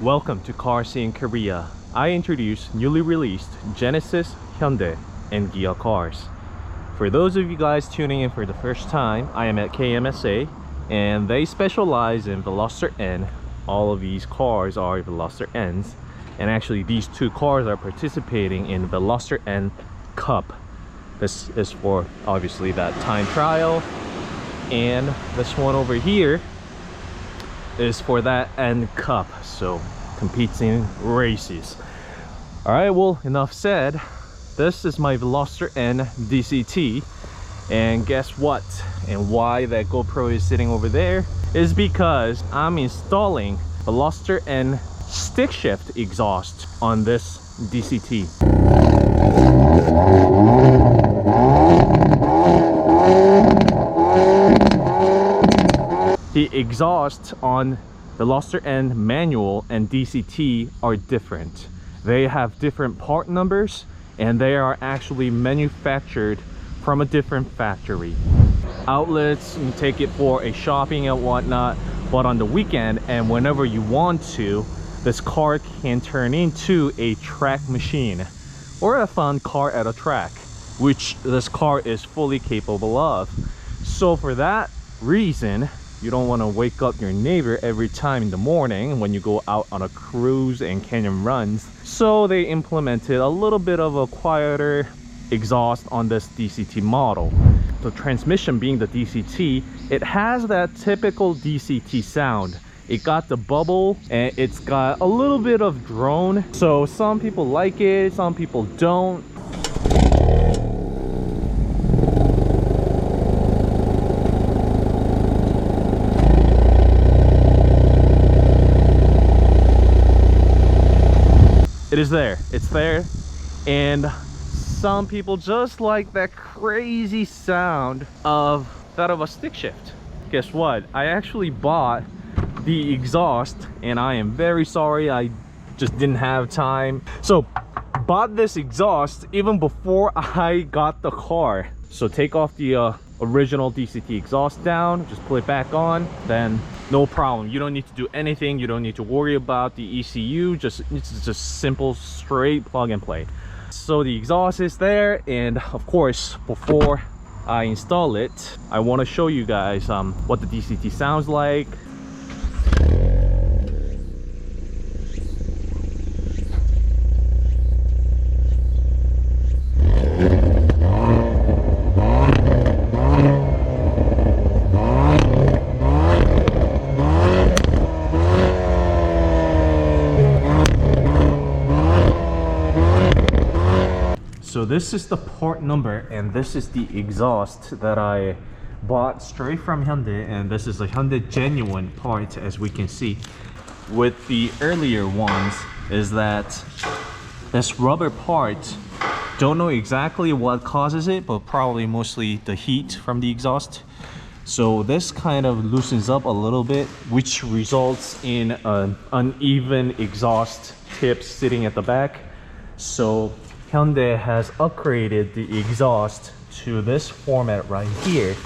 Welcome to CarSceneKorea. I introduce newly released Genesis, Hyundai, and Kia cars. For those of you guys tuning in for the first time, I am at KMSA and they specialize in Veloster N. All of these cars are Veloster Ns, and actually these two cars are participating in Veloster N Cup. This is for obviously that time trial, and this one over here is for that N Cup, so competes in races. All right, well, enough said. This is my Veloster N DCT, and guess what, and why that GoPro is sitting over there is because I'm installing Veloster N stick shift exhaust on this DCT. The exhausts on Veloster N Manual and DCT are different. They have different part numbers and they are actually manufactured from a different factory. Outlets, you take it for a shopping and whatnot, but on the weekend and whenever you want to, this car can turn into a track machine or a fun car at a track, which this car is fully capable of. So for that reason, you don't want to wake up your neighbor every time in the morning when you go out on a cruise and canyon runs. So they implemented a little bit of a quieter exhaust on this DCT model. The transmission being the DCT, it has that typical DCT sound. It got the bubble and it's got a little bit of drone. So some people like it, some people don't. It is there, it's there, and some people just like that crazy sound of that of a stick shift. Guess what? I actually bought the exhaust and I am very sorry, I just didn't have time. So bought this exhaust even before I got the car. So take off the original DCT exhaust down, just put it back on, then no problem. You don't need to do anything, you don't need to worry about the ECU, it's just simple straight plug and play. So the exhaust is there, and of course before I install it, I want to show you guys what the DCT sounds like. So this is the part number and this is the exhaust that I bought straight from Hyundai, and this is a Hyundai genuine part, as we can see. With the earlier ones is that this rubber part, don't know exactly what causes it, but probably mostly the heat from the exhaust. So this kind of loosens up a little bit, which results in an uneven exhaust tip sitting at the back. So Hyundai has upgraded the exhaust to this format right here.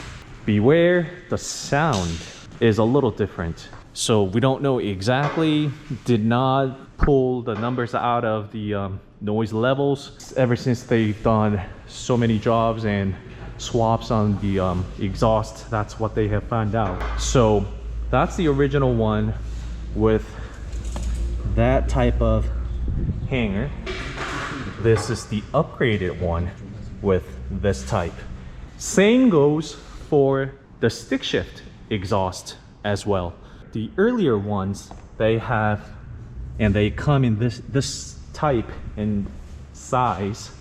Beware, the sound is a little different. So we don't know exactly, did not pull the numbers out of the noise levels. Ever since they've done so many jobs and swaps on the exhaust, that's what they have found out. So that's the original one with that type of hanger. This is the upgraded one with this type. Same goes for the stick shift exhaust as well. The earlier ones, they have, and they come in this type and size.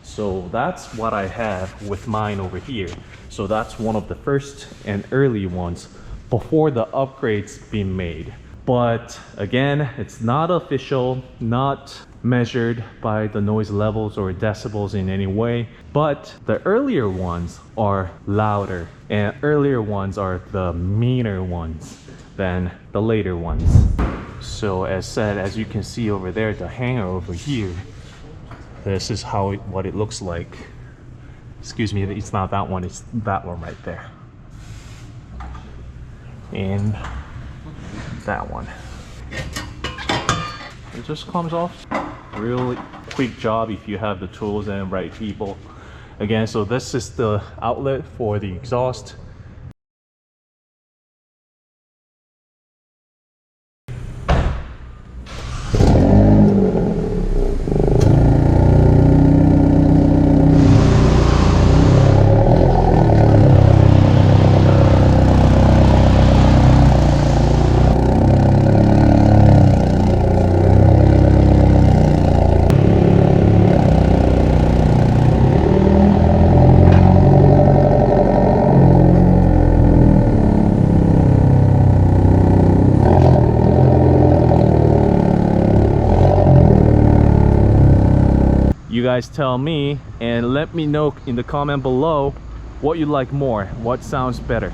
So that's what I have with mine over here. So that's one of the first and early ones before the upgrades being made. But again, it's not official, not measured by the noise levels or decibels in any way, but the earlier ones are louder and earlier ones are the meaner ones than the later ones. So as said, as you can see over there, the hanger over here, this is what it looks like. Excuse me, it's not that one, it's that one right there. And that one. just comes off. Really quick job if you have the tools and right people. Again, so this is the outlet for the exhaust. You guys tell me and let me know in the comment below what you like more, what sounds better.